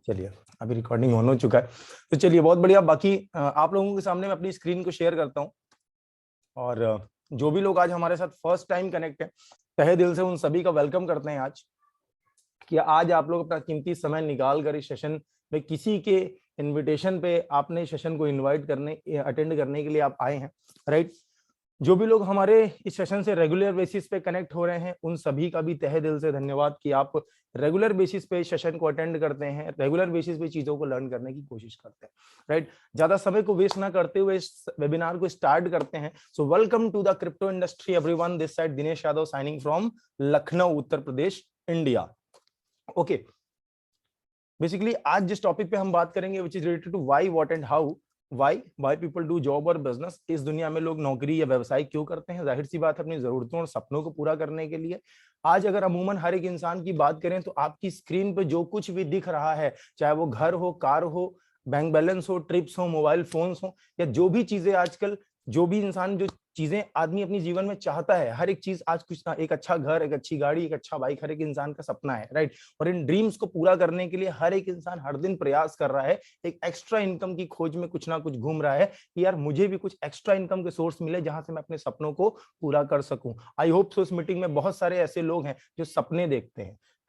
चलिए अभी recording on हो चुका है, तो चलिए बहुत बढ़िया। बाकी आप लोगों के सामने मैं अपनी स्क्रीन को शेयर करता हूं, और जो भी लोग आज हमारे साथ फर्स्ट टाइम कनेक्ट है, तहे दिल से उन सभी का वेलकम करते हैं आज कि आज आप लोग अपना कीमती समय निकाल कर इस सेशन में किसी के इनविटेशन पे आपने सेशन को इनवाइट करने अटेंड करने के लिए आप आए हैं, राइट। जो भी लोग हमारे इस सेशन से रेगुलर बेसिस पे कनेक्ट हो रहे हैं, उन सभी का भी तहे दिल से धन्यवाद कि आप रेगुलर बेसिस पे सेशन को अटेंड करते हैं, रेगुलर बेसिस पे चीजों को लर्न करने की कोशिश करते हैं, राइट। ज्यादा समय को वेस्ट ना करते हुए इस वेबिनार को स्टार्ट करते हैं। So welcome to the crypto industry everyone, this side Dinesh Yadav signing from Lucknow, Uttar Pradesh, India. Okay, basically आज जिस टॉपिक पे हम बात करेंगे which is related to why, what and how, why people do job और बिजनेस। इस दुनिया में लोग नौकरी या व्यवसाय क्यों करते हैं? जाहिर सी बात है, अपनी जरूरतों और सपनों को पूरा करने के लिए। आज अगर अमूमन हर एक इंसान की बात करें तो आपकी स्क्रीन पे जो कुछ भी दिख रहा है, चाहे वो घर हो, कार हो, बैंक बैलेंस हो, ट्रिप्स हो, मोबाइल फोन्स हो, या जो भी चीजें आजकल, जो भी इंसान, जो चीजें आदमी अपनी जीवन में चाहता है, हर एक चीज आज कुछ ना, एक अच्छा घर, एक अच्छी गाड़ी, एक अच्छा बाइक, हर एक इंसान का सपना है, राइट। और इन ड्रीम्स को पूरा करने के लिए हर एक इंसान हर दिन प्रयास कर रहा है, एक एक्स्ट्रा इनकम की खोज में कुछ ना कुछ घूम रहा है कि यार मुझे भी कुछ एक्स्ट्रा इनकम के सोर्स मिले जहां से मैं अपने सपनों को पूरा कर सकूं। आई होप सो इस मीटिंग में बहुत सारे ऐसे लोग हैं जो सपने देखते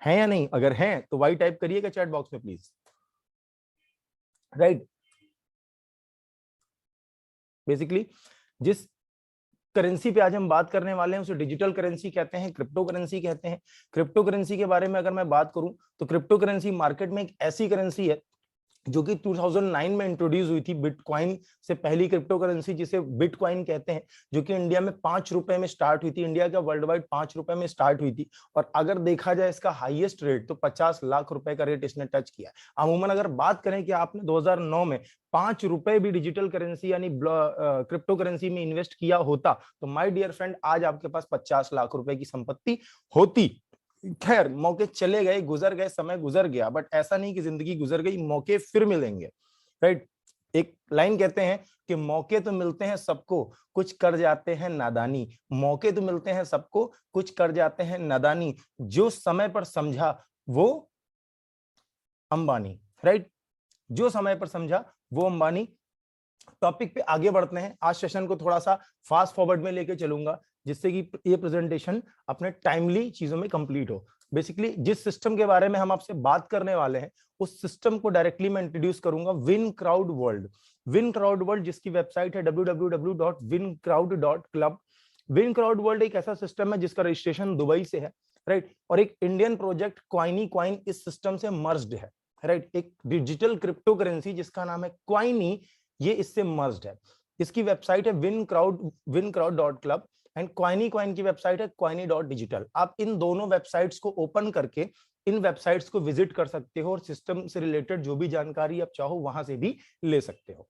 हैं या नहीं? अगर हैं तो वाई टाइप करिएगा चैट बॉक्स में प्लीज, राइट। बेसिकली जिस करेंसी पे आज हम बात करने वाले हैं उसे डिजिटल करेंसी कहते हैं, क्रिप्टो करेंसी कहते हैं। क्रिप्टो करेंसी के बारे में अगर मैं बात करूं तो क्रिप्टो करेंसी मार्केट में एक ऐसी करेंसी है जो कि 2009 में इंट्रोड्यूस हुई थी। बिटकॉइन से पहली क्रिप्टो करेंसी, जिसे बिटकॉइन कहते हैं, जो कि इंडिया में 5 रुपए में स्टार्ट हुई थी। इंडिया का वर्ल्ड वाइड 5 रुपए में स्टार्ट हुई थी, और अगर देखा जाए इसका हाईएस्ट रेट तो 50 लाख रुपए का रेट इसने टच किया। अमूमन अगर बात करें कि आपने 2009 में 5 रुपए भी डिजिटल करेंसी यानी क्रिप्टो करेंसी में इन्वेस्ट किया होता तो माय डियर फ्रेंड आज आपके पास 50 लाख रुपए की संपत्ति होती। खैर, मौके चले गए, गुजर गए, समय गुजर गया, बट ऐसा नहीं कि जिंदगी गुजर गई, मौके फिर मिलेंगे, राइट। एक लाइन कहते हैं कि मौके तो मिलते हैं सबको, कुछ कर जाते हैं नादानी। मौके तो मिलते हैं सबको, कुछ कर जाते हैं नादानी। जो समय पर समझा वो अंबानी, राइट। जो समय पर समझा वो अंबानी। टॉपिक पे आगे बढ़ते हैं। आज सेशन को थोड़ा सा फास्ट फॉरवर्ड में लेके चलूंगा, जिससे कि ये प्रेजेंटेशन अपने टाइमली चीजों में कंप्लीट हो। बेसिकली जिस सिस्टम के बारे में हम आपसे बात करने वाले हैं उस सिस्टम को डायरेक्टली मैं इंट्रोड्यूस करूंगा, win crowd world. Win crowd world, जिसकी वेबसाइट है www.wincrowd.club। विन क्राउड वर्ल्ड एक ऐसा सिस्टम है जिसका रजिस्ट्रेशन दुबई से है, राइट। और एक इंडियन प्रोजेक्ट क्वाइनी कॉइन इस सिस्टम से मर्ज्ड है, राइट। एक डिजिटल क्रिप्टो करेंसी जिसका नाम है क्वाइनी, ये इससे मर्ज्ड है। इसकी वेबसाइट है wincrowd.club एंड क्वाइनी कॉइन की वेबसाइट है coiny.digital। आप इन दोनों वेबसाइट्स को ओपन करके इन वेबसाइट्स को विजिट कर सकते हो और सिस्टम से रिलेटेड जो भी जानकारी आप चाहो वहां से भी ले सकते हो।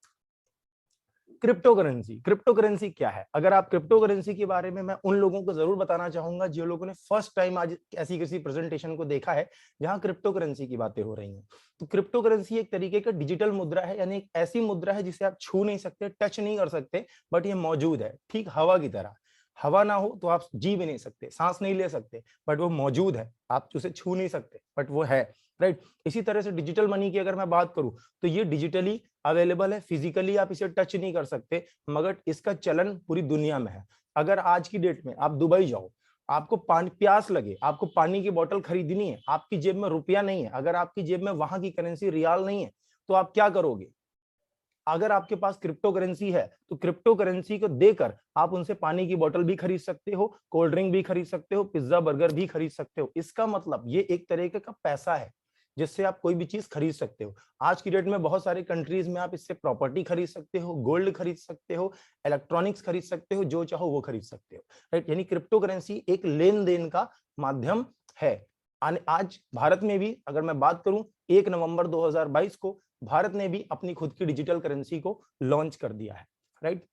क्रिप्टो करेंसी, क्रिप्टो करेंसी क्या है? अगर आप क्रिप्टो करेंसी के बारे में, मैं उन लोगों को जरूर बताना चाहूंगा जो लोगों ने फर्स्ट टाइम आज ऐसी किसी प्रेजेंटेशन को देखा है जहां क्रिप्टो करेंसी की बातें हो रही हैं। तो क्रिप्टो करेंसी एक तरीके का डिजिटल मुद्रा है, यानी एक ऐसी मुद्रा है जिसे आप छू नहीं सकते, टच नहीं कर सकते, बट ये मौजूद है, ठीक हवा की तरह। हवा ना हो तो आप जी भी नहीं सकते, सांस नहीं ले सकते, बट वो मौजूद है, आप उसे छू नहीं सकते, बट वो है, राइट। इसी तरह से डिजिटल मनी की अगर मैं बात करूं तो ये डिजिटली अवेलेबल है, फिजिकली आप इसे टच नहीं कर सकते, मगर इसका चलन पूरी दुनिया में है। अगर आज की डेट में आप दुबई जाओ, आपको पानी प्यास लगे, आपको पानी की बोतल खरीदनी है, आपकी जेब में रुपया नहीं है, अगर आपकी जेब में वहां की करेंसी रियाल नहीं है, तो आप क्या करोगे? अगर आपके पास क्रिप्टो करेंसी है तो क्रिप्टो करेंसी को देकर आप उनसे पानी की बोतल भी खरीद सकते हो, कोल्ड ड्रिंक भी खरीद सकते हो, पिज्जा बर्गर भी खरीद सकते हो। इसका मतलब ये एक तरीके का पैसा है जिससे आप कोई भी चीज खरीद सकते हो। आज की डेट में बहुत सारे कंट्रीज में आप इससे प्रॉपर्टी खरीद सकते हो, गोल्ड खरीद सकते हो, इलेक्ट्रॉनिक्स खरीद सकते हो, जो चाहो वो खरीद सकते हो, राइट। यानी क्रिप्टो करेंसी एक लेन देन का माध्यम है। आज भारत में भी अगर मैं बात करूं, 1 नवंबर 2022 को भारत ने भी अपनी खुद की डिजिटल करेंसी को लॉन्च कर दिया है, राइट।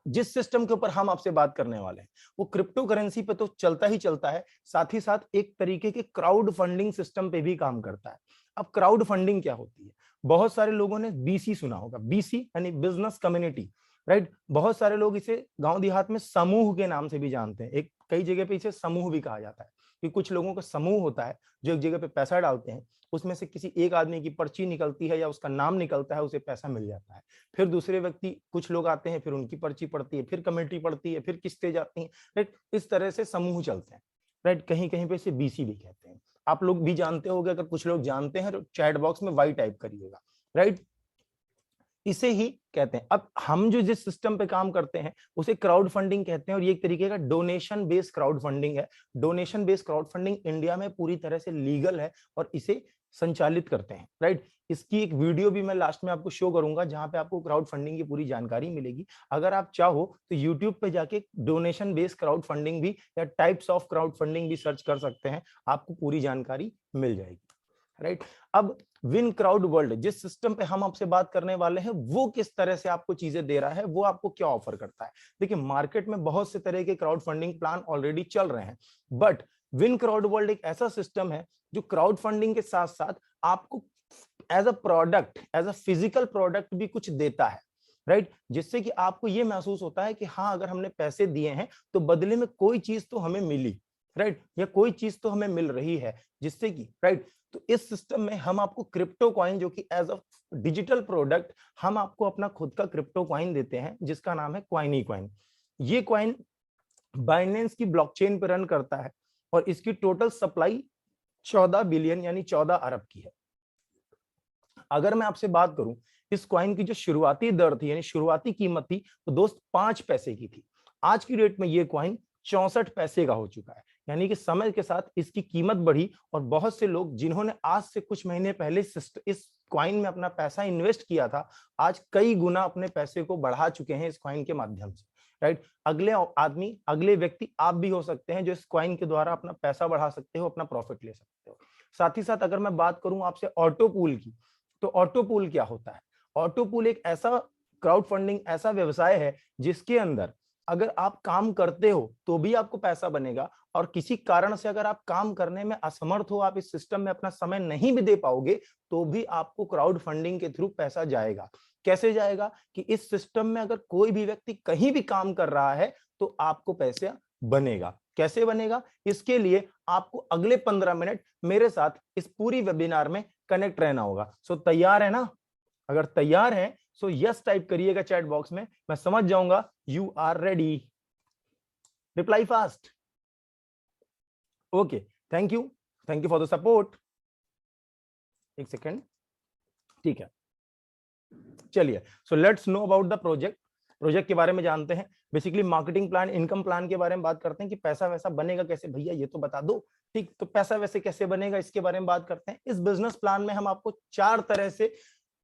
जिस सिस्टम के ऊपर हम आपसे बात करने वाले हैं वो क्रिप्टो करेंसी पे तो चलता ही चलता है, साथ ही साथ एक तरीके के क्राउड फंडिंग सिस्टम पे भी काम करता है। अब क्राउड फंडिंग क्या होती है? बहुत सारे लोगों ने बीसी सुना होगा, बीसी यानी बिजनेस कम्युनिटी, राइट। बहुत सारे लोग इसे गांव देहात में समूह के नाम से भी जानते हैं, एक कई जगह पे इसे समूह भी कहा जाता है। कि कुछ लोगों का समूह होता है जो एक जगह पे पैसा डालते हैं, उसमें से किसी एक आदमी की पर्ची निकलती है या उसका नाम निकलता है, उसे पैसा मिल जाता है। फिर दूसरे व्यक्ति कुछ लोग आते हैं, फिर उनकी पर्ची पड़ती है, फिर कमेटी पड़ती है, फिर किस्तें जाती हैं, राइट। इस तरह से समूह चलते हैं, राइट। कहीं कहीं पे इसे बीसी भी कहते हैं। आप लोग भी जानते होंगे, अगर कुछ लोग जानते हैं तो चैट बॉक्स में वाई टाइप करिएगा, राइट। इसे ही कहते हैं। अब हम जो जिस सिस्टम पे काम करते हैं उसे क्राउड फंडिंग कहते हैं, और ये एक तरीके का डोनेशन बेस्ड क्राउड फंडिंग है। Donation based crowd funding India में पूरी तरह से लीगल है और इसे संचालित करते हैं, राइट। इसकी एक वीडियो भी मैं लास्ट में आपको शो करूंगा जहां पे आपको क्राउड फंडिंग की पूरी जानकारी मिलेगी। अगर आप चाहो तो यूट्यूब पे जाके डोनेशन बेस्ड क्राउड फंडिंग भी या टाइप्स ऑफ क्राउड फंडिंग भी सर्च कर सकते हैं, आपको पूरी जानकारी मिल जाएगी, राइट। अब विन क्राउड वर्ल्ड जिस सिस्टम पे हम आपसे बात करने वाले हैं वो किस तरह से आपको चीजें दे रहा है, वो आपको क्या ऑफर करता है। देखिए, मार्केट में बहुत से तरह के क्राउड फंडिंग प्लान ऑलरेडी चल रहे हैं, बट विन क्राउड वर्ल्ड एक ऐसा सिस्टम है जो क्राउड फंडिंग के साथ साथ आपको as a product, as a physical product भी कुछ देता है, राइट। जिससे कि आपको ये महसूस होता है कि हाँ, अगर हमने पैसे दिए हैं तो बदले में कोई चीज तो हमें मिली, राइट, या कोई चीज तो हमें मिल रही है, जिससे कि, राइट। तो इस सिस्टम में हम आपको क्रिप्टो कॉइन, जो कि एज अ डिजिटल प्रोडक्ट हम आपको अपना खुद का क्रिप्टो कॉइन देते हैं, जिसका नाम है क्वाइनी कॉइन। ये कॉइन बाइनेंस की ब्लॉकचेन पर रन करता है और इसकी टोटल सप्लाई 14 बिलियन यानी 14 अरब की है। अगर मैं आपसे बात करूं, इस कॉइन की जो शुरुआती दर थी यानी शुरुआती कीमत थी, तो दोस्त 5 पैसे की थी। आज की डेट में ये कॉइन 64 पैसे का हो चुका है। यानी कि समय के साथ इसकी कीमत बढ़ी और बहुत से लोग जिन्होंने आज से कुछ महीने पहले इस कॉइन में अपना पैसा इन्वेस्ट किया था, आज कई गुना अपने पैसे को बढ़ा चुके हैं इस कॉइन के माध्यम से, राइट। अगले आदमी, अगले व्यक्ति आप भी हो सकते हैं जो इस कॉइन के द्वारा अपना पैसा बढ़ा सकते हो, अपना प्रॉफिट ले सकते हो। साथ ही साथ अगर मैं बात करूं आपसे ऑटो पूल की, तो ऑटो पूल क्या होता है? ऑटो पूल एक ऐसा क्राउड फंडिंग, ऐसा व्यवसाय है जिसके अंदर अगर आप काम करते हो तो भी आपको पैसा बनेगा, और किसी कारण से अगर आप काम करने में असमर्थ हो, आप इस सिस्टम में अपना समय नहीं भी दे पाओगे, तो भी आपको क्राउड फंडिंग के थ्रू पैसा जाएगा। कैसे जाएगा? कि इस सिस्टम में अगर कोई भी व्यक्ति कहीं भी काम कर रहा है तो आपको पैसा बनेगा। कैसे बनेगा? इसके लिए आपको अगले 15 मिनट मेरे साथ इस पूरी वेबिनार में कनेक्ट रहना होगा। सो तैयार है ना? अगर तैयार हैं सो यस टाइप करिएगा चैट बॉक्स में, मैं समझ जाऊंगा you are ready. Reply fast. Okay, thank you for the support. एक सेकेंड, ठीक है, चलिए। So let's know about the project. Project के बारे में जानते हैं। Basically marketing plan, income plan के बारे में बात करते हैं कि पैसा वैसा बनेगा कैसे, भैया ये तो बता दो। ठीक, तो पैसा वैसे कैसे बनेगा इसके बारे में बात करते हैं। इस बिजनेस प्लान में हम आपको 4 तरह से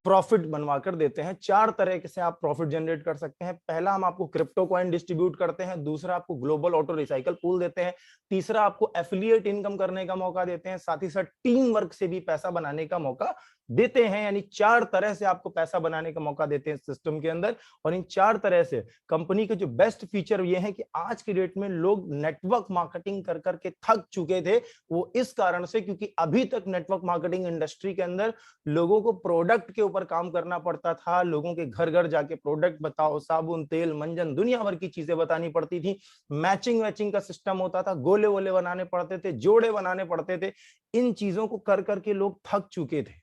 प्रॉफिट बनवा कर देते हैं। 4 तरह से आप प्रॉफिट जनरेट कर सकते हैं। पहला, हम आपको क्रिप्टो कॉइन डिस्ट्रीब्यूट करते हैं। दूसरा, आपको ग्लोबल ऑटो रिसाइकल पूल देते हैं। तीसरा, आपको एफिलिएट इनकम करने का मौका देते हैं। साथ ही साथ टीम वर्क से भी पैसा बनाने का मौका देते हैं। यानी 4 तरह से आपको पैसा बनाने का मौका देते हैं सिस्टम के अंदर। और इन 4 तरह से कंपनी के जो बेस्ट फीचर ये है कि आज की डेट में लोग नेटवर्क मार्केटिंग कर करके थक चुके थे। वो इस कारण से क्योंकि अभी तक नेटवर्क मार्केटिंग इंडस्ट्री के अंदर लोगों को प्रोडक्ट के ऊपर काम करना पड़ता था। लोगों के घर घर जाके प्रोडक्ट बताओ, साबुन, तेल, मंजन, दुनिया भर की चीजें बतानी पड़ती थी। मैचिंग वैचिंग का सिस्टम होता था, गोले वोले बनाने पड़ते थे, जोड़े बनाने पड़ते थे। इन चीजों को कर करके लोग थक चुके थे।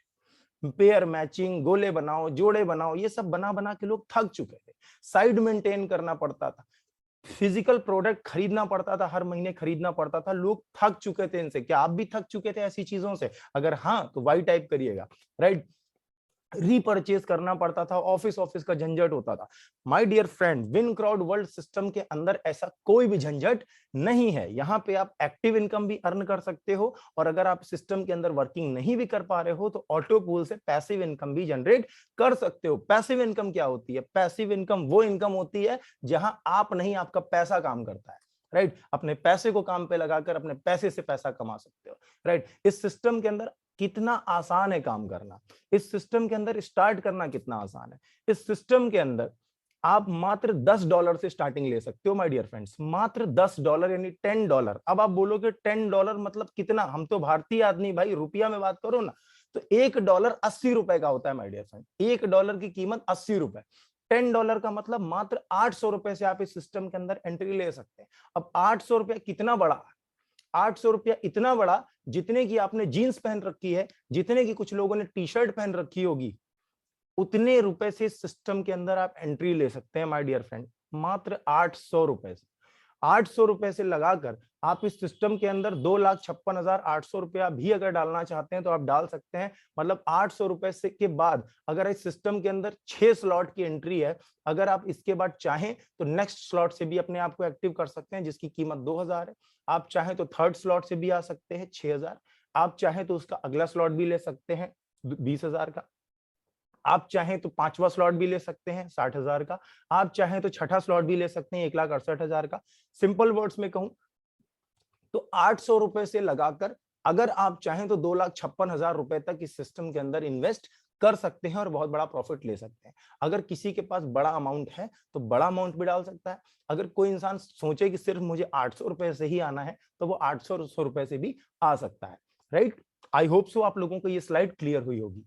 पेयर मैचिंग, गोले बनाओ, जोड़े बनाओ, ये सब बना बना के लोग थक चुके थे। साइड मेंटेन करना पड़ता था, फिजिकल प्रोडक्ट खरीदना पड़ता था, हर महीने खरीदना पड़ता था। लोग थक चुके थे इनसे। क्या आप भी थक चुके थे ऐसी चीजों से? अगर हाँ तो वाई टाइप करिएगा, राइट। रीपरचेज करना पड़ता था, ऑफिस का झंझट होता था। My dear friend, win crowd world system के अंदर ऐसा कोई भी झंझट नहीं है। यहाँ पे आप एक्टिव इनकम भी अर्न कर सकते हो, और अगर आप सिस्टम के अंदर वर्किंग नहीं भी कर पा रहे हो तो ऑटो पूल से पैसिव इनकम भी जनरेट कर सकते हो। पैसिव इनकम क्या होती है? पैसिव इनकम वो इनकम होती है जहां आप नहीं, आपका पैसा काम करता है, राइट। अपने पैसे को काम पे लगाकर अपने पैसे से पैसा कमा सकते हो, राइट। इस सिस्टम के अंदर कितना आसान है काम करना, इस सिस्टम के अंदर स्टार्ट करना कितना आसान है। इस सिस्टम के अंदर आप मात्र $10 से स्टार्टिंग ले सकते हो माय डियर फ्रेंड्स, मात्र $10 यानी $10। अब आप बोलोगे $10 मतलब कितना? हम तो भारतीय आदमी भाई, रुपया में बात करो ना, तो $1 80 रुपए का होता है माय डियर फ्रेंड। $1 की कीमत 80 रुपए। $10 का मतलब मात्र 800 रुपए से आप इस सिस्टम के अंदर एंट्री ले सकते हैं। अब 800 रुपए कितना बड़ा है? 800 रुपया इतना बड़ा जितने की आपने जीन्स पहन रखी है, जितने की कुछ लोगों ने टी शर्ट पहन रखी होगी, उतने रुपए से सिस्टम के अंदर आप एंट्री ले सकते हैं माय डियर फ्रेंड, मात्र 800 रुपए से। 800 रुपए से लगाकर आप इस सिस्टम के अंदर 2,56,800 रुपया भी अगर डालना चाहते हैं तो आप डाल सकते हैं। मतलब 800 रुपए से के बाद अगर इस सिस्टम के अंदर 6 स्लॉट की एंट्री है, अगर आप इसके बाद चाहें तो नेक्स्ट स्लॉट से भी अपने आप को एक्टिव कर सकते हैं जिसकी कीमत 2,000 है। आप चाहें तो थर्ड स्लॉट से भी आ सकते हैं 6,000। आप चाहें तो उसका अगला स्लॉट भी ले सकते हैं 20,000 का। आप चाहें तो पांचवा स्लॉट भी ले सकते हैं 60,000 का। आप चाहें तो छठा स्लॉट भी ले सकते हैं 1,68,000 का। सिंपल वर्ड्स में कहूं तो 800 रुपए से लगाकर अगर आप चाहें तो 2,56,000 रुपए तक इस सिस्टम के अंदर इन्वेस्ट कर सकते हैं और बहुत बड़ा प्रॉफिट ले सकते हैं। अगर किसी के पास बड़ा अमाउंट है तो बड़ा अमाउंट भी डाल सकता है। अगर कोई इंसान सोचे कि सिर्फ मुझे 800 रुपए से ही आना है तो वो 800 रुपए से भी आ सकता है। राइट, आई होप सो आप लोगों को ये स्लाइड क्लियर हुई होगी।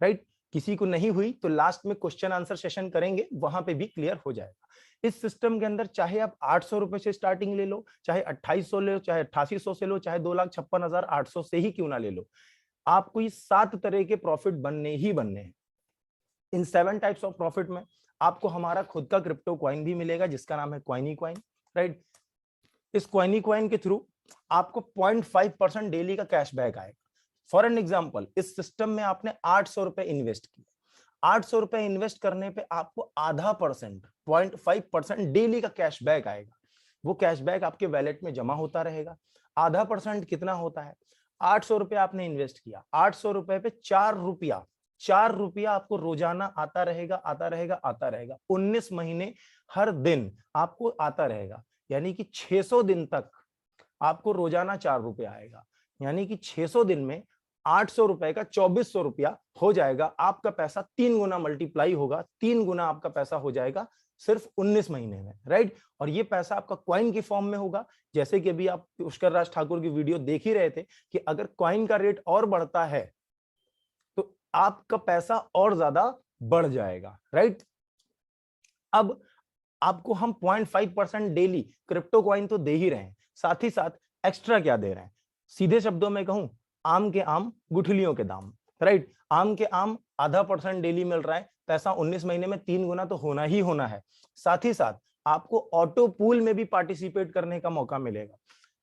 राइट, किसी को नहीं हुई तो लास्ट में क्वेश्चन आंसर सेशन करेंगे, वहां पे भी क्लियर हो जाएगा। इस सिस्टम के अंदर चाहे आप 800 रुपए से स्टार्टिंग ले लो, चाहे 2800 ले लो, चाहे 8800 से लो, चाहे 2,56,800 से ही क्यों ना ले लो, आपको ये 7 तरह के प्रॉफिट बनने ही बनने हैं। इन 7 टाइप्स ऑफ प्रॉफिट में आपको हमारा खुद का क्रिप्टो कॉइन भी मिलेगा जिसका नाम है क्वाइनी कॉइन। राइट, इस क्वाइनी कॉइन के थ्रू आपको 0.5% डेली का कैशबैक आएगा। फॉर एन एग्जाम्पल, इस सिस्टम में आपने 800 रुपए इन्वेस्ट किए, 800 रुपए इन्वेस्ट करने पे आपको आधा परसेंट 0.5% डेली का कैशबैक आएगा। वो कैशबैक आपके वैलेट में जमा होता रहेगा। आधा परसेंट कितना होता है? 800 रुपए आपने इन्वेस्ट किया, 800 रुपए पे 4 रुपया आपको रोजाना आता रहेगा, आता रहेगा, आता रहेगा। 19 महीने हर दिन आपको आता रहेगा, यानी कि 600 दिन तक आपको रोजाना 4 रुपया आएगा। यानी कि 600 दिन में 800 रुपए का 2400 रुपया हो जाएगा। आपका पैसा 3 गुना मल्टीप्लाई होगा, 3 गुना आपका पैसा हो जाएगा सिर्फ 19 महीने में। राइट, और ये पैसा आपका क्वाइन की फॉर्म में होगा। जैसे कि अभी आप पुष्कर राज ठाकुर की वीडियो देख ही रहे थे कि अगर क्वाइन का रेट और बढ़ता है तो आपका पैसा और ज्यादा बढ़ जाएगा। राइट, अब आपको हम 0.5% डेली क्रिप्टो क्वाइन तो दे ही रहे हैं, साथ ही साथ एक्स्ट्रा क्या दे रहे हैं? सीधे शब्दों में कहूं, आम के आम गुठलियों के दाम। राइट, आम के आम आधा % डेली मिल रहा है, पैसा 19 महीने में 3 गुना तो होना ही होना है। साथ ही साथ आपको ऑटो पूल में भी पार्टिसिपेट करने का मौका मिलेगा।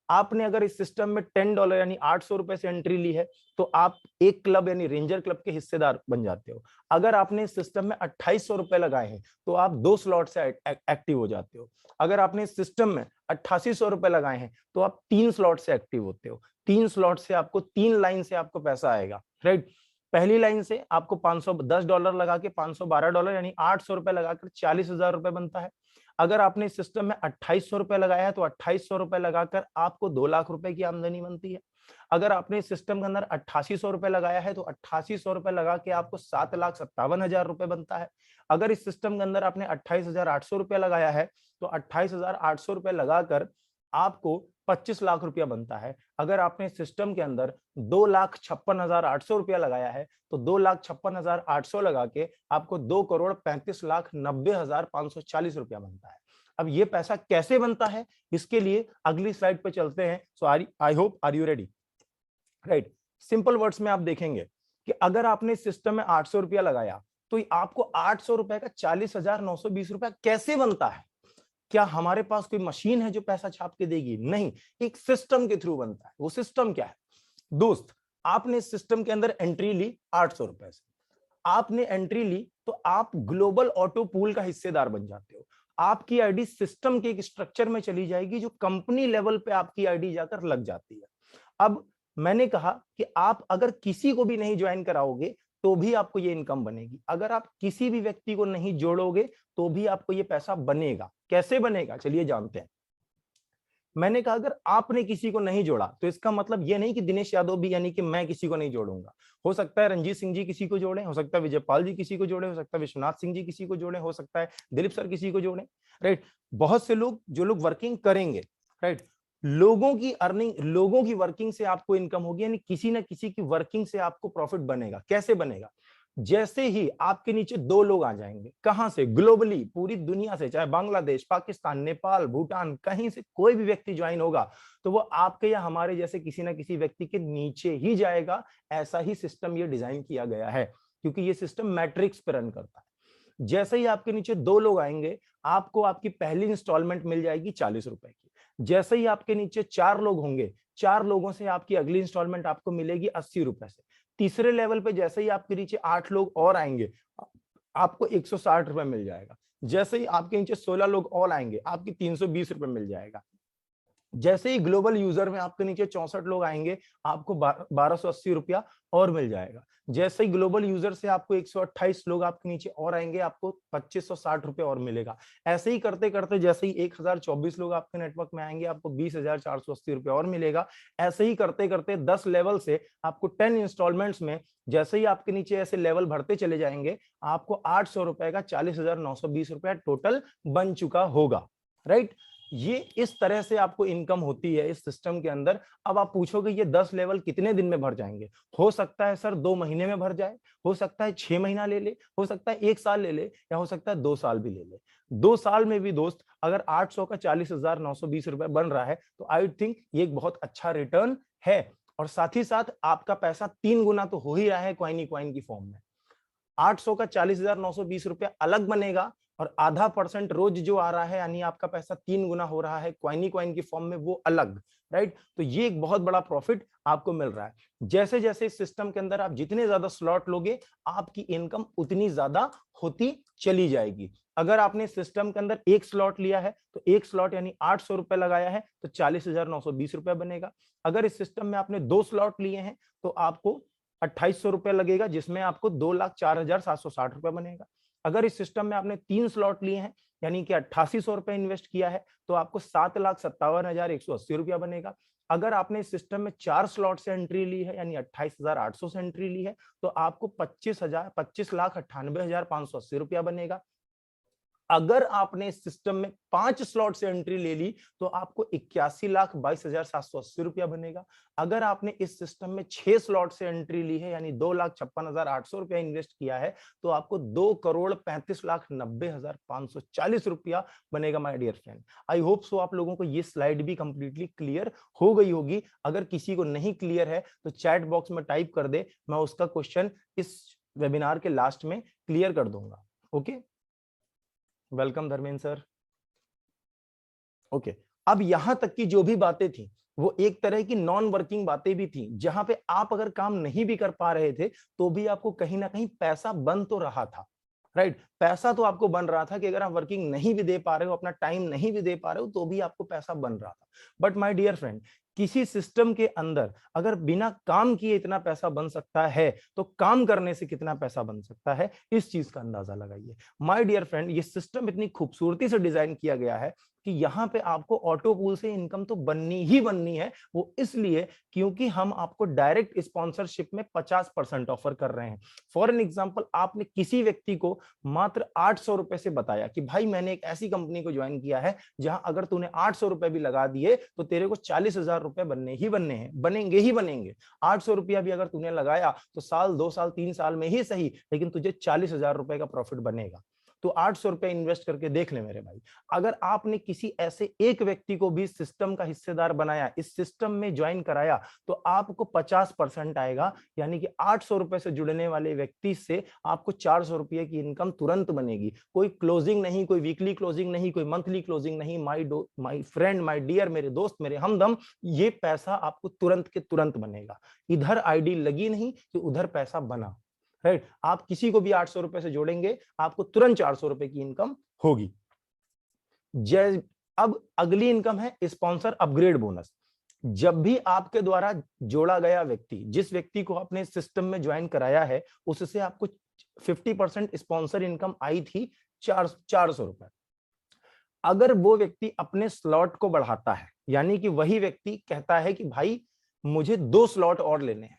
आपने अगर इस सिस्टम में $10 यानी 800 रुपए से एंट्री ली है तो आप एक क्लब यानी रेंजर क्लब के हिस्सेदार बन जाते हो। अगर आपने इस सिस्टम में 2800 रुपए लगाए हैं तो आप 2 स्लॉट से एक्टिव हो जाते हो। अगर आपने इस सिस्टम में 8800 रुपए लगाए हैं तो आप 3 स्लॉट से एक्टिव होते हो। 3 स्लॉट से आपको 3 लाइन से आपको पैसा आएगा। राइट, पहली लाइन से आपको $510 लगा के $512 यानी 800 रुपए लगाकर 40,000 रुपए बनता है। अगर आपने इस सिस्टम में 2800 रुपए लगाया है तो 2800 रुपए लगाकर आपको 2 लाख रुपए की आमदनी बनती है। अगर आपने इस सिस्टम के अंदर 8800 रुपए लगाया है तो 8800 रुपए लगा के आपको 7,57,000 रुपए बनता है। अगर इस सिस्टम के अंदर आपने 28,800 रुपए लगाया है तो 28,800 रुपए लगाकर आपको 25 लाख रुपया बनता है। अगर आपने सिस्टम के अंदर 2,56,800 रुपया लगाया है तो 2,56,800 लगा के आपको 2,35,90,540 रुपया बनता है। अब ये पैसा कैसे बनता है इसके लिए अगली स्लाइड पे चलते हैं। So I hope are you ready? Right, simple words में आप देखेंगे कि अगर आपने सिस्टम में 800 रुपया लगाया तो आपको 800 रुपए का 40,920 रुपया कैसे बनता है? क्या हमारे पास कोई मशीन है जो पैसा छाप के देगी? नहीं, एक सिस्टम के थ्रू बनता है। वो सिस्टम क्या है दोस्त? आपने इस सिस्टम के अंदर एंट्री ली 800 रुपए से, आपने एंट्री ली तो आप ग्लोबल ऑटो पूल का हिस्सेदार बन जाते हो। आपकी आईडी सिस्टम के एक स्ट्रक्चर में चली जाएगी जो कंपनी लेवल पे आपकी आईडी जाकर लग जाती है। अब मैंने कहा कि आप अगर किसी को भी नहीं ज्वाइन कराओगे तो भी आपको ये इनकम बनेगी। अगर आप किसी भी व्यक्ति को नहीं जोड़ोगे तो भी आपको ये पैसा बनेगा। कैसे बनेगा चलिए जानते हैं। मैंने कहा अगर आपने किसी को नहीं जोड़ा तो इसका मतलब ये नहीं कि दिनेश यादव भी यानी कि मैं किसी को नहीं जोड़ूंगा। हो सकता है रंजीत सिंह जी किसी को जोड़े, हो सकता है विजयपाल जी किसी को जोड़े, हो सकता है विश्वनाथ सिंह जी किसी को जोड़े, हो सकता है दिलीप सर किसी को जोड़े। राइट, बहुत से लोग जो लोग वर्किंग करेंगे। राइट, लोगों की अर्निंग, लोगों की वर्किंग से आपको इनकम होगी, यानी किसी ना किसी की वर्किंग से आपको प्रॉफिट बनेगा। कैसे बनेगा? जैसे ही आपके नीचे 2 लोग आ जाएंगे, कहां से, ग्लोबली पूरी दुनिया से, चाहे बांग्लादेश, पाकिस्तान, नेपाल, भूटान, कहीं से कोई भी व्यक्ति ज्वाइन होगा तो वो आपके या हमारे जैसे किसी ना किसी व्यक्ति के नीचे ही जाएगा। ऐसा ही सिस्टम ये डिजाइन किया गया है, क्योंकि ये सिस्टम मैट्रिक्स पे रन करता है। जैसे ही आपके नीचे 2 लोग आएंगे, आपको आपकी पहली इंस्टॉलमेंट मिल जाएगी 40 रुपए की। जैसे ही आपके नीचे 4 लोग होंगे, 4 लोगों से आपकी अगली इंस्टॉलमेंट आपको मिलेगी 80 रुपए से। तीसरे लेवल पे जैसे ही आपके नीचे 8 लोग और आएंगे, आपको 160 रुपए मिल जाएगा। जैसे ही आपके नीचे 16 लोग और आएंगे, आपकी 320 रुपए मिल जाएगा। जैसे ही ग्लोबल यूजर में आपके नीचे 64 लोग आएंगे, आपको 1280 रुपया और मिल जाएगा। जैसे ही ग्लोबल यूजर से आपको 128 लोग आपके नीचे और आएंगे, आपको 2560 रुपए और मिलेगा। ऐसे ही करते करते जैसे ही 1024 लोग आपके नेटवर्क में आएंगे, आपको 20,480 रुपए और मिलेगा। ऐसे ही करते करते 10 लेवल से आपको 10 इंस्टॉलमेंट्स में, जैसे ही आपके नीचे ऐसे लेवल भरते चले जाएंगे, आपको 800 रुपए का 40,920 रुपया टोटल बन चुका होगा। राइट, ये इस तरह से आपको इनकम होती है इस सिस्टम के अंदर। अब आप पूछोगे ये 10 लेवल कितने दिन में भर जाएंगे? हो सकता है सर 2 महीने में भर जाए, हो सकता है 6 महीना ले ले, हो सकता है 1 साल ले ले, या हो सकता है 2 साल भी ले ले। 2 साल में भी दोस्त अगर 800 का 40,920 रुपए बन रहा है तो आई थिंक ये एक बहुत अच्छा रिटर्न है। और साथ ही साथ आपका पैसा 3 गुना तो हो ही रहा है क्वाइनी क्वाइन की फॉर्म में। 800 का 40,920 रुपया अलग बनेगा, और आधा % रोज जो आ रहा है, यानी आपका पैसा 3 गुना हो रहा है क्वाइनी क्वाइन की फॉर्म में, वो अलग। राइट, तो ये एक बहुत बड़ा प्रॉफिट आपको मिल रहा है। जैसे जैसे इस सिस्टम के अंदर आप जितने ज्यादा स्लॉट लोगे, आपकी इनकम उतनी ज्यादा होती चली जाएगी। अगर आपने सिस्टम के अंदर 1 स्लॉट लिया है तो 1 स्लॉट यानी 800 रुपए लगाया है तो 40,920 रुपए बनेगा। अगर इस सिस्टम में आपने 2 स्लॉट लिए हैं तो आपको 2800 रुपए लगेगा, जिसमें आपको 2,04,760 रुपए बनेगा। अगर इस सिस्टम में आपने 3 स्लॉट लिए हैं, यानी कि 8800 रुपए इन्वेस्ट किया है, तो आपको 7,57,180 रुपया बनेगा। अगर आपने इस सिस्टम में 4 स्लॉट से एंट्री ली है, यानी 28,800 से एंट्री ली है, तो आपको 25,98,580 रुपया बनेगा। अगर आपने इस सिस्टम में 5 स्लॉट से एंट्री ले ली तो आपको 81,22,780 रुपया बनेगा। अगर आपने इस सिस्टम में 6 स्लॉट से एंट्री ली है, यानी 2,56,800 रुपया इन्वेस्ट किया है, तो आपको 2,35,90,540 रुपया बनेगा। My dear friend, I hope so आप लोगों को ये स्लाइड भी कंप्लीटली क्लियर हो गई होगी। अगर किसी को नहीं क्लियर है तो चैट बॉक्स में टाइप कर दे, मैं उसका क्वेश्चन इस वेबिनार के लास्ट में क्लियर कर दूंगा। Okay, welcome Dharmendra sir. Okay, अब यहां तक की जो भी बातें थी वो एक तरह की नॉन वर्किंग बातें भी थी, जहां पे आप अगर काम नहीं भी कर पा रहे थे तो भी आपको कहीं ना कहीं पैसा बन तो रहा था। राइट, पैसा तो आपको बन रहा था कि अगर आप वर्किंग नहीं भी दे पा रहे हो, अपना टाइम नहीं भी दे पा रहे हो, तो भी आपको पैसा बन रहा था। बट माय डियर फ्रेंड, किसी सिस्टम के अंदर अगर बिना काम किए इतना पैसा बन सकता है, तो काम करने से कितना पैसा बन सकता है, इस चीज का अंदाजा लगाइए। माय डियर फ्रेंड, ये सिस्टम इतनी खूबसूरती से डिजाइन किया गया है कि यहाँ पे आपको ऑटो पूल से इनकम तो बननी ही बननी है। वो इसलिए क्योंकि हम आपको डायरेक्ट स्पॉन्सरशिप में 50% ऑफर कर रहे हैं। फॉर एन एग्जांपल, आपने किसी व्यक्ति को मात्र 800 रुपए से बताया कि भाई मैंने एक ऐसी कंपनी को ज्वाइन किया है जहां अगर तूने 800 रुपए भी लगा दिए तो तेरे को 40,000 रुपए बनने ही बनने हैं, बनेंगे ही बनेंगे। 800 रुपया भी अगर तूने लगाया तो साल 2 साल 3 साल में ही सही, लेकिन तुझे 40,000 रुपए का प्रॉफिट बनेगा। तो 800 रुपए इन्वेस्ट करके देख ले मेरे भाई। अगर आपने किसी ऐसे एक व्यक्ति को भी सिस्टम का हिस्सेदार बनाया, इस सिस्टम में ज्वाइन कराया, तो आपको 50% आएगा, यानी कि 800 रुपए से जुड़ने वाले व्यक्ति से आपको 400 रुपए की इनकम तुरंत बनेगी। कोई क्लोजिंग नहीं, कोई वीकली क्लोजिंग नहीं, कोई मंथली क्लोजिंग नहीं। माई फ्रेंड, माई डियर, मेरे दोस्त, मेरे हमदम, ये पैसा आपको तुरंत के तुरंत बनेगा। इधर आईडी लगी नहीं कि उधर पैसा बना। राइट, आप किसी को भी 800 रुपए से जोड़ेंगे, आपको तुरंत 400 रुपए की इनकम होगी। अब अगली इनकम है स्पॉन्सर अपग्रेड बोनस। जब भी आपके द्वारा जोड़ा गया व्यक्ति, जिस व्यक्ति को आपने सिस्टम में ज्वाइन कराया है, उससे आपको 50% स्पॉन्सर इनकम आई थी, 400 रुपए। अगर वो व्यक्ति अपने स्लॉट को बढ़ाता है, यानी कि वही व्यक्ति कहता है कि भाई मुझे 2 स्लॉट और लेने हैं,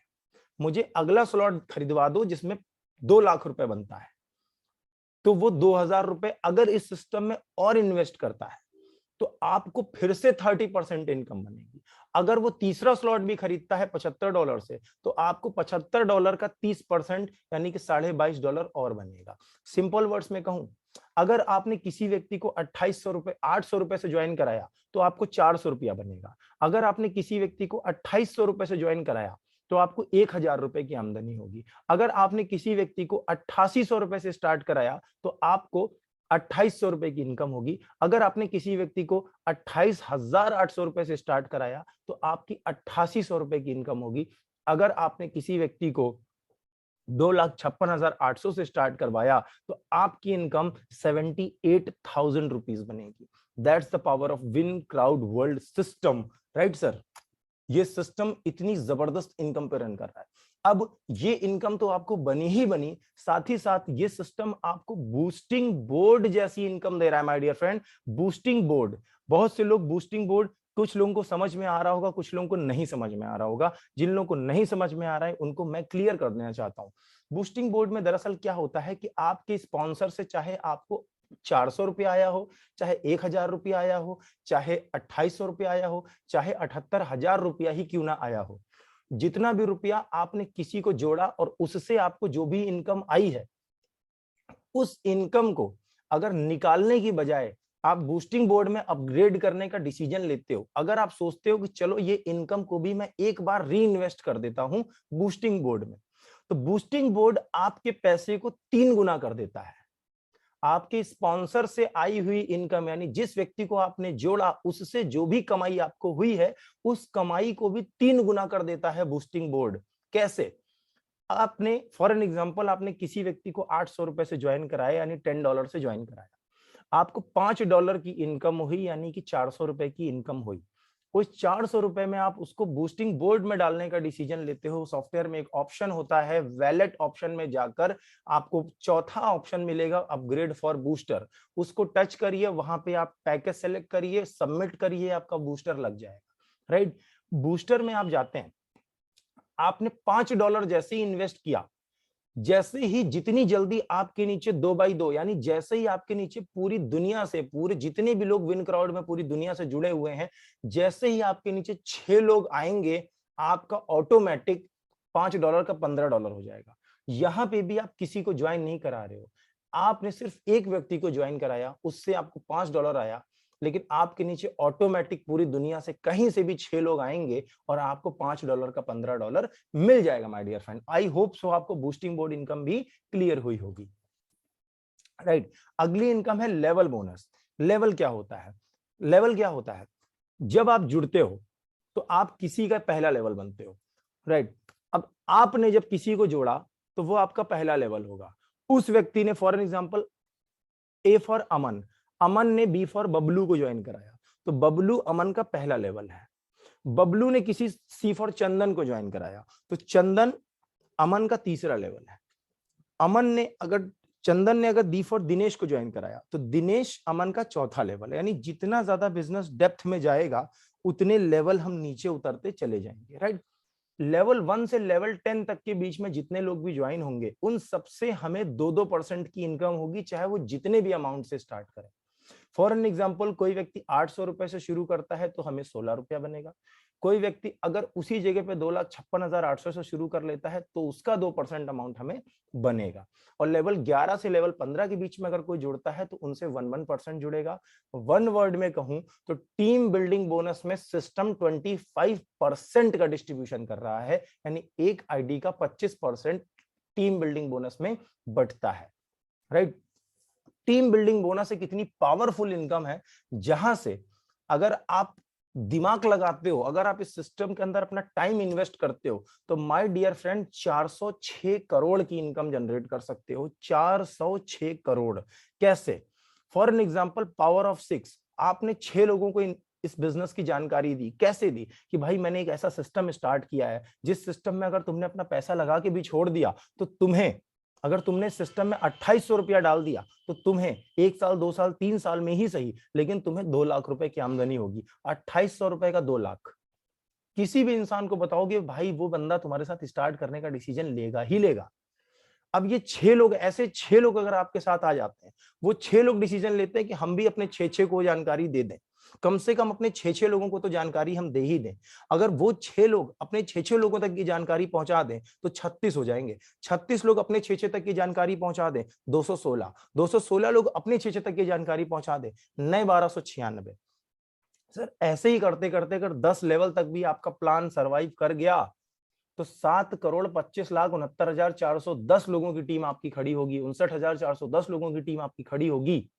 मुझे अगला स्लॉट खरीदवा दो जिसमें 2 लाख रुपए बनता है, तो वो 2,000 रुपए अगर इस सिस्टम में और इन्वेस्ट करता है, तो आपको फिर से 30% इनकम बनेगी। अगर वो तीसरा स्लॉट भी खरीदता है $75 से, तो आपको $75 का 30% यानी कि $22.5 और बनेगा। सिंपल वर्ड्स में कहूं, अगर आपने किसी व्यक्ति को 2800 रुपए 800 रुपए से ज्वाइन कराया तो आपको 400 रुपया बनेगा। अगर आपने किसी व्यक्ति को 2800 रुपए से ज्वाइन कराया तो आपको 1000 रुपए की आमदनी होगी। अगर आपने किसी व्यक्ति को 8800 रुपए से स्टार्ट कराया तो आपको 2800 रुपए की इनकम होगी। अगर आपने किसी व्यक्ति को 28800 रुपए से स्टार्ट कराया तो आपकी 8800 रुपए की इनकम होगी। अगर आपने किसी व्यक्ति को 2,56,800 से स्टार्ट करवाया तो आपकी इनकम 78,000 रुपीज बनेगी। That's the power of win crowd world system, right sir. ये सिस्टम इतनी जबरदस्त इनकम पे रन कर रहा है। अब ये इनकम तो आपको बनी ही बनी, साथ ही साथ ये सिस्टम आपको बूस्टिंग बोर्ड जैसी इनकम दे रहा है my dear friend. Boosting board, बहुत से लोग बूस्टिंग बोर्ड, कुछ लोगों को समझ में आ रहा होगा, कुछ लोगों को नहीं समझ में आ रहा होगा। जिन लोगों को नहीं समझ में आ रहा है उनको मैं क्लियर कर देना चाहता हूं। बूस्टिंग बोर्ड में दरअसल क्या होता है कि आपके स्पॉन्सर से चाहे आपको 400 रुपया आया हो, चाहे 1000 रुपया आया हो, चाहे 2800 रुपया आया हो, चाहे 78,000 रुपया ही क्यों ना आया हो, जितना भी रुपया आपने किसी को जोड़ा और उससे आपको जो भी इनकम आई है, उस इनकम को अगर निकालने की बजाय आप बूस्टिंग बोर्ड में अपग्रेड करने का डिसीजन लेते हो, अगर आप सोचते हो कि चलो ये इनकम को भी मैं एक बार री इन्वेस्ट कर देता हूं बूस्टिंग बोर्ड में, तो बूस्टिंग बोर्ड आपके पैसे को 3 गुना कर देता है। आपके स्पॉन्सर से आई हुई इनकम, यानी जिस व्यक्ति को आपने जोड़ा उससे जो भी कमाई आपको हुई है, उस कमाई को भी 3 गुना कर देता है बूस्टिंग बोर्ड। कैसे? आपने फॉर एन एग्जांपल आपने किसी व्यक्ति को 800 रुपए से ज्वाइन कराया, यानी $10 से ज्वाइन कराया, आपको $5 की इनकम हुई, यानी कि 400 रुपए की इनकम हुई। उस 400 रुपए में आप उसको बूस्टिंग बोर्ड में डालने का डिसीजन लेते हो। सॉफ्टवेयर में एक ऑप्शन होता है, वैलेट ऑप्शन में जाकर आपको चौथा ऑप्शन मिलेगा, अपग्रेड फॉर बूस्टर। उसको टच करिए, वहां पे आप पैकेज सेलेक्ट करिए, सबमिट करिए, आपका बूस्टर लग जाएगा, राइट। बूस्टर में आप जाते हैं, आपने $5 जैसे ही इन्वेस्ट किया, जैसे ही जितनी जल्दी आपके नीचे 2x2, यानी जैसे ही आपके नीचे पूरी दुनिया से, पूरे जितने भी लोग विन क्राउड में पूरी दुनिया से जुड़े हुए हैं, जैसे ही आपके नीचे 6 लोग आएंगे, आपका ऑटोमेटिक $5 का $15 हो जाएगा। यहां पे भी आप किसी को ज्वाइन नहीं करा रहे हो, आपने सिर्फ एक व्यक्ति को ज्वाइन कराया, उससे आपको $5 आया, लेकिन आपके नीचे ऑटोमेटिक पूरी दुनिया से कहीं से भी 6 लोग आएंगे और आपको $5 का $15 मिल जाएगा my dear friend. I hope so आपको बूस्टिंग बोर्ड इनकम भी क्लियर हुई होगी, राइट। अगली इनकम है लेवल बोनस। लेवल क्या होता है? लेवल क्या होता है? जब आप जुड़ते हो तो आप किसी का पहला लेवल बनते हो, राइट। अब आपने जब किसी को जोड़ा तो वो आपका पहला लेवल होगा। उस व्यक्ति ने for an example A for Aman, Aman ने बी फॉर बबलू को ज्वाइन कराया, तो बबलू अमन का पहला लेवल है। बबलू ने किसी सी फॉर चंदन को ज्वाइन कराया, तो चंदन अमन का तीसरा लेवल है। चंदन ने अगर डी फॉर दिनेश को ज्वाइन कराया, तो दिनेश अमन का चौथा लेवल है। यानी जितना ज्यादा बिजनेस डेप्थ में जाएगा उतने लेवल हम नीचे उतरते चले जाएंगे, राइट। लेवल 1 से लेवल 10 तक के बीच में जितने लोग भी ज्वाइन होंगे, उन सबसे हमें 2-2% की इनकम होगी, चाहे वो जितने भी अमाउंट से स्टार्ट करें। फॉर एन एग्जाम्पल, कोई व्यक्ति 800 रुपए से शुरू करता है तो हमें 16 रुपया बनेगा। कोई व्यक्ति अगर उसी जगह पे 2,56,800 से शुरू कर लेता है तो उसका 2% अमाउंट हमें बनेगा। और लेवल 11 से लेवल 15 के बीच में अगर कोई जुड़ता है तो उनसे 1% जुड़ेगा। वन वर्ड में कहूं तो टीम बिल्डिंग बोनस में सिस्टम 25% का डिस्ट्रीब्यूशन कर रहा है, यानी एक आईडी का 25% टीम बिल्डिंग बोनस में बटता है, राइट। टीम बिल्डिंग बोनस एक इतनी पावरफुल इनकम है जहां से अगर आप दिमाग लगाते हो, अगर आप इस सिस्टम के अंदर अपना टाइम इन्वेस्ट करते हो, तो माय डियर फ्रेंड 406 करोड़ की इनकम जनरेट कर सकते हो। 406 करोड़ कैसे? For an example, power of 6, आपने 6 लोगों को इस बिजनेस की जानकारी दी। कैसे दी? कि भाई मैंने एक ऐसा सिस्टम स्टार्ट किया है जिस सिस्टम में अगर तुमने अपना पैसा लगा के भी छोड़ दिया तो तुम्हें, अगर तुमने सिस्टम में 2800 रुपया डाल दिया तो तुम्हें 1 साल 2 साल 3 साल में ही सही, लेकिन तुम्हें 2 लाख रुपए की आमदनी होगी। 2800 रुपए का 2 लाख, किसी भी इंसान को बताओगे भाई वो बंदा तुम्हारे साथ स्टार्ट करने का डिसीजन लेगा ही लेगा। अब ये 6 लोग, ऐसे 6 लोग अगर आपके साथ आ जाते हैं, वो 6 लोग डिसीजन लेते हैं कि हम भी अपने 6 को जानकारी दे दें। कम से कम अपने 6-6 लोगों को तो जानकारी हम दे ही दें। अगर वो 6 लोग अपने 6-6 लोगों तक की जानकारी पहुंचा दें तो 36 हो जाएंगे। 36 लोग अपने 6-6 तक की जानकारी पहुंचा दें, 216। 216 लोग अपने 6-6 तक की जानकारी पहुंचा दें, नए 1296। सर ऐसे ही करते करते अगर 10 लेवल तक भी आपका प्लान सरवाइव कर गया तो 7,25,69,410 लोगों की टीम आपकी खड़ी होगी, 59,410 लोगों की टीम आपकी खड़ी होगी।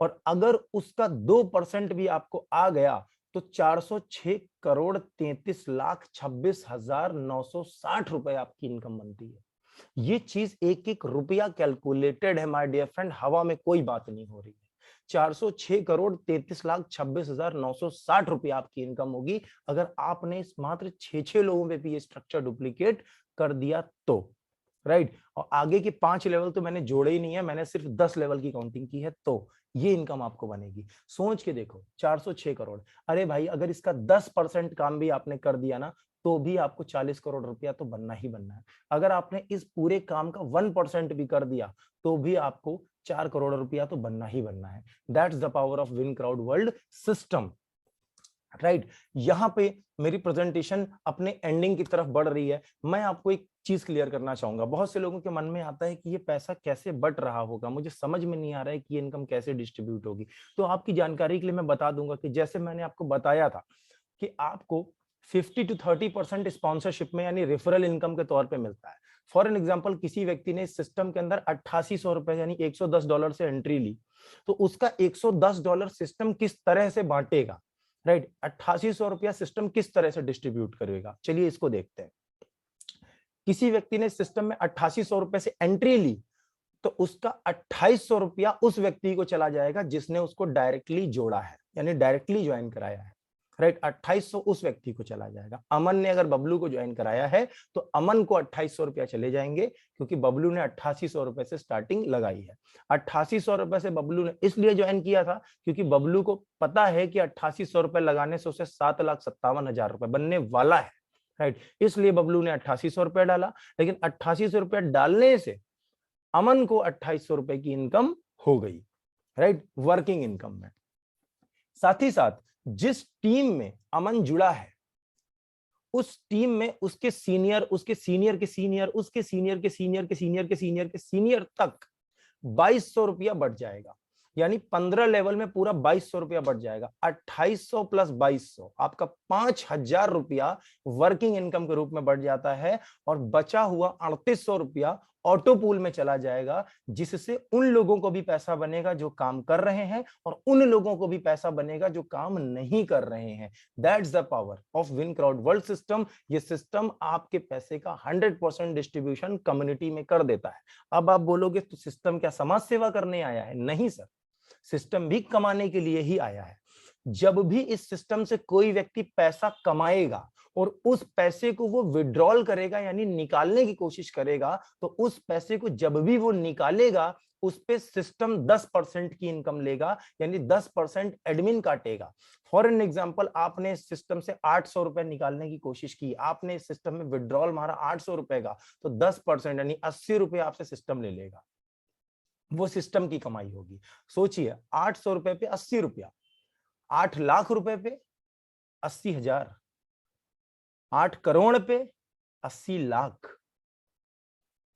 और अगर उसका 2% भी आपको आ गया तो 406,33,26,960 रुपए आपकी इनकम बनती है। ये चीज एक एक रुपया कैलकुलेटेड है माय डियर फ्रेंड, हवा में कोई बात नहीं हो रही है। 406,33,26,960 रुपया आपकी इनकम होगी अगर आपने इस मात्र 6-6 लोगों पे भी ये स्ट्रक्चर डुप्लीकेट कर दिया तो, राइट। और आगे के 5 लेवल तो मैंने जोड़े ही नहीं है, मैंने सिर्फ 10 लेवल की काउंटिंग की है, तो ये इनकम आपको बनेगी। सोच के देखो 406 करोड़, अरे भाई अगर इसका 10% काम भी आपने कर दिया ना तो भी आपको 40 करोड़ रुपया तो बनना ही बनना है। अगर आपने इस पूरे काम का 1% भी कर दिया तो भी आपको 4 करोड़ रुपया तो बनना ही बनना है। That's the power of win crowd world system, right. यहां पे मेरी प्रेजेंटेशन अपने एंडिंग की तरफ बढ़ रही है। मैं आपको एक चीज क्लियर करना चाहूंगा, बहुत से लोगों के मन में आता है कि ये पैसा कैसे बट रहा होगा, मुझे समझ में नहीं आ रहा है कि ये इनकम कैसे डिस्ट्रीब्यूट होगी। तो आपकी जानकारी के लिए मैं बता दूंगा कि जैसे मैंने आपको बताया था कि आपको 50 to 30% स्पॉन्सरशिप में यानी रेफरल इनकम के तौर पे मिलता है। फॉर एन एग्जांपल किसी व्यक्ति ने इस सिस्टम के अंदर 8800 रुपए यानी $110 से एंट्री ली, तो उसका $110 सिस्टम किस तरह से बांटेगा, राइट। 8800 रुपया सिस्टम किस तरह से डिस्ट्रीब्यूट करेगा, चलिए इसको देखते हैं। किसी व्यक्ति ने सिस्टम में 8800 रुपए से एंट्री ली तो उसका 2800 रुपया उस व्यक्ति को चला जाएगा जिसने उसको डायरेक्टली जोड़ा है यानी डायरेक्टली ज्वाइन कराया है, राइट। 2800 उस व्यक्ति को चला जाएगा। अमन ने अगर बबलू को ज्वाइन कराया है तो अमन को 2800 रुपया चले जाएंगे क्योंकि बबलू ने 8800 रुपए से स्टार्टिंग लगाई है। 8800 रुपए से बबलू ने इसलिए ज्वाइन किया था क्योंकि बबलू को पता है कि 8800 रुपए लगाने से उसे 7,57,000 रुपए बनने वाला है, राइट। इसलिए बबलू ने 8800 रुपया डाला, लेकिन 8800 रुपया डालने से अमन को 2800 रुपए की इनकम हो गई, राइट, वर्किंग इनकम में। साथ ही साथ जिस टीम में अमन जुड़ा है उस टीम में उसके सीनियर, उसके सीनियर के सीनियर, उसके सीनियर के सीनियर के सीनियर के सीनियर के सीनियर तक 2200 रुपया बढ़ जाएगा, यानी 15 लेवल में पूरा 2200 रुपया बढ़ जाएगा। 2800 प्लस 2200 आपका 5000 रुपया वर्किंग इनकम के रूप में बढ़ जाता है और बचा हुआ 3800 रुपया ऑटो पूल में चला जाएगा, जिससे उन लोगों को भी पैसा बनेगा जो काम कर रहे हैं और उन लोगों को भी पैसा बनेगा जो काम नहीं कर रहे हैं। That's the power of win crowd world system. ये सिस्टम आपके पैसे का 100% डिस्ट्रीब्यूशन कम्युनिटी में कर देता है। अब आप बोलोगे तो सिस्टम क्या समाज सेवा करने आया है? नहीं सर, सिस्टम भी कमाने के लिए ही आया है। जब भी इस सिस्टम से कोई व्यक्ति पैसा कमाएगा और उस पैसे को वो विड्रॉल करेगा यानी निकालने की कोशिश करेगा, तो उस पैसे को जब भी वो निकालेगा उस पे सिस्टम 10% की इनकम लेगा यानी 10% एडमिन काटेगा। फॉर एन एग्जांपल, आपने इस सिस्टम से 800 रुपए निकालने की कोशिश की, आपने इस सिस्टम में विड्रॉल मारा 800 रुपए का, तो 10% यानी 80 रुपए आपसे सिस्टम ले लेगा। वो सिस्टम की कमाई होगी। सोचिए 800 रुपए पे 80 रुपया, 8 लाख रुपए पे 80,000, 8 करोड़ पे 80 लाख,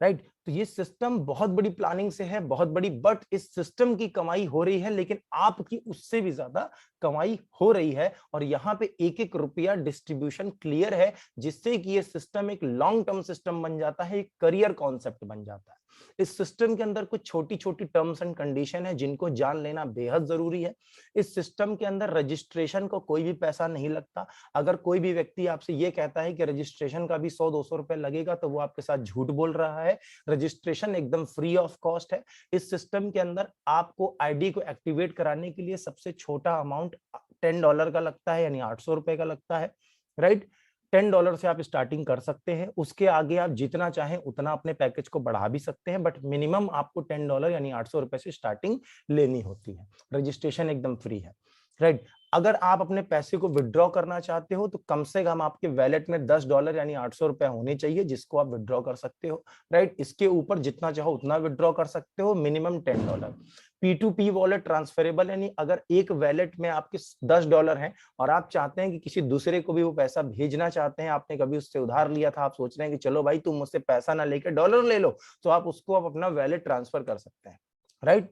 राइट। तो ये सिस्टम बहुत बड़ी प्लानिंग से है, बहुत बड़ी, बट इस सिस्टम की कमाई हो रही है लेकिन आपकी उससे भी ज्यादा कमाई हो रही है। और यहाँ पे एक एक रुपया डिस्ट्रीब्यूशन क्लियर है, जिससे कि ये सिस्टम एक लॉन्ग टर्म सिस्टम बन जाता है, एक करियर कॉन्सेप्ट बन जाता है। इस सिस्टम के अंदर कुछ छोटी छोटी टर्म्स एंड कंडीशन है जिनको जान लेना बेहद जरूरी है। इस सिस्टम के अंदर रजिस्ट्रेशन को कोई भी पैसा नहीं लगता। अगर कोई भी व्यक्ति आपसे ये कहता है कि रजिस्ट्रेशन का भी 100-200 रुपए लगेगा तो वो आपके साथ झूठ बोल रहा है। रजिस्ट्रेशन एकदम फ्री ऑफ कॉस्ट है। इस सिस्टम के अंदर आपको आईडी को एक्टिवेट कराने के लिए सबसे छोटा अमाउंट $10 का लगता है यानी 800 रुपए का लगता है, राइट। $10 से आप स्टार्टिंग कर सकते हैं, उसके आगे आप जितना चाहें उतना अपने पैकेज को बढ़ा भी सकते हैं, बट मिनिमम आपको $10 यानी 800 रुपए से स्टार्टिंग लेनी होती है। रजिस्ट्रेशन एकदम फ्री है, राइट। अगर आप अपने पैसे को विड्रॉ करना चाहते हो तो कम से कम आपके वैलेट में $10 यानी 800 रुपए होने चाहिए जिसको आप विड्रॉ कर सकते हो, राइट। इसके ऊपर जितना चाहो उतना विड्रॉ कर सकते हो, मिनिमम $10। P2P वॉलेट ट्रांसफरेबल, यानी अगर एक वैलेट में आपके $10 हैं और आप चाहते हैं कि किसी दूसरे को भी वो पैसा भेजना चाहते हैं, आपने कभी उससे उधार लिया था, आप सोच रहे हैं कि चलो भाई तुम मुझसे पैसा ना लेके डॉलर ले लो, तो आप उसको आप अपना वैलेट ट्रांसफर कर सकते हैं, राइट।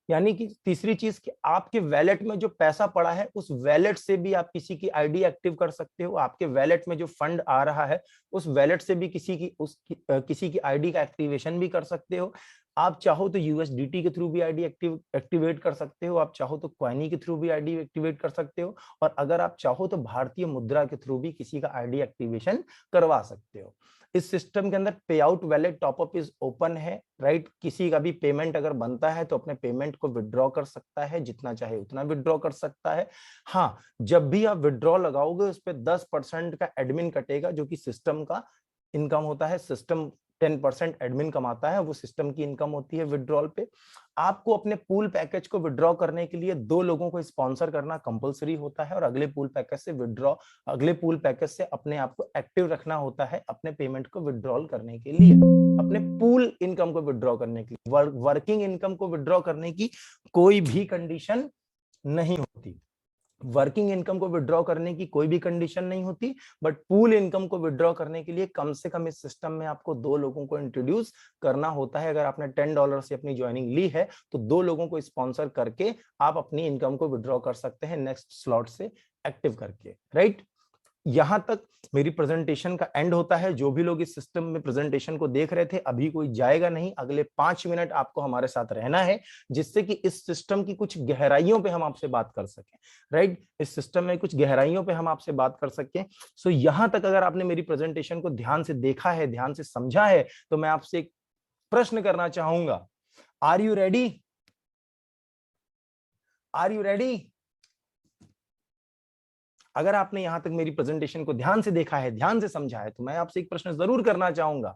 यानी कि तीसरी चीज कि आपके वैलेट में जो पैसा पड़ा है उस वैलेट से भी आप किसी की आईडी एक्टिव कर सकते हो, आपके वैलेट में जो फंड आ रहा है उस वैलेट से भी किसी की आईडी का एक्टिवेशन भी कर सकते हो। आप चाहो तो यूएसडीटी के थ्रू भी आईडी एक्टिवेट कर सकते हो, आप चाहो तो क्वाइनी के थ्रू भी आईडी एक्टिवेट कर सकते हो, और अगर आप चाहो तो भारतीय मुद्रा के थ्रू भी किसी का आईडी एक्टिवेशन करवा सकते हो। इस सिस्टम के अंदर पे out wallet top up is open है, राइट। किसी का भी पेमेंट अगर बनता है तो अपने पेमेंट को विड्रॉ कर सकता है, जितना चाहे उतना विड्रॉ कर सकता है। हाँ, जब भी आप विड्रॉ लगाओगे उस पर 10% का एडमिन कटेगा, जो कि सिस्टम का इनकम होता है। सिस्टम 10% एडमिन कमाता है, वो सिस्टम की इनकम होती है विड्रॉल पे। आपको अपने पूल पैकेज को विड्रॉ करने के लिए 2 लोगों को स्पॉन्सर करना कंपलसरी होता है, और अगले पूल पैकेज से अपने आप को एक्टिव रखना होता है अपने पेमेंट को विड्रॉल करने के लिए, अपने पूल इनकम को विड्रॉ करने के लिए। वर्किंग इनकम को विड्रॉ करने की कोई भी कंडीशन नहीं होती, वर्किंग इनकम को विड्रॉ करने की कोई भी कंडीशन नहीं होती, बट पूल इनकम को विड्रॉ करने के लिए कम से कम इस सिस्टम में आपको 2 लोगों को इंट्रोड्यूस करना होता है। अगर आपने $10 से अपनी ज्वाइनिंग ली है तो 2 लोगों को स्पॉन्सर करके आप अपनी इनकम को विड्रॉ कर सकते हैं नेक्स्ट स्लॉट से एक्टिव करके, राइट। यहां तक मेरी प्रेजेंटेशन का एंड होता है। जो भी लोग इस सिस्टम में प्रेजेंटेशन को देख रहे थे, अभी कोई जाएगा नहीं, अगले 5 मिनट आपको हमारे साथ रहना है, जिससे कि इस सिस्टम की कुछ गहराइयों पे हम आपसे बात कर सकें, राइट। इस सिस्टम में कुछ गहराइयों पे हम आपसे बात कर सकें। सो यहां तक अगर आपने मेरी प्रेजेंटेशन को ध्यान से देखा है, ध्यान से समझा है, तो मैं आपसे एक प्रश्न करना चाहूंगा। Are you ready? Are you ready? अगर आपने यहां तक मेरी प्रेजेंटेशन को ध्यान से देखा है, ध्यान से समझा है, तो मैं आपसे एक प्रश्न जरूर करना चाहूंगा।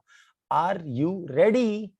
Are you ready?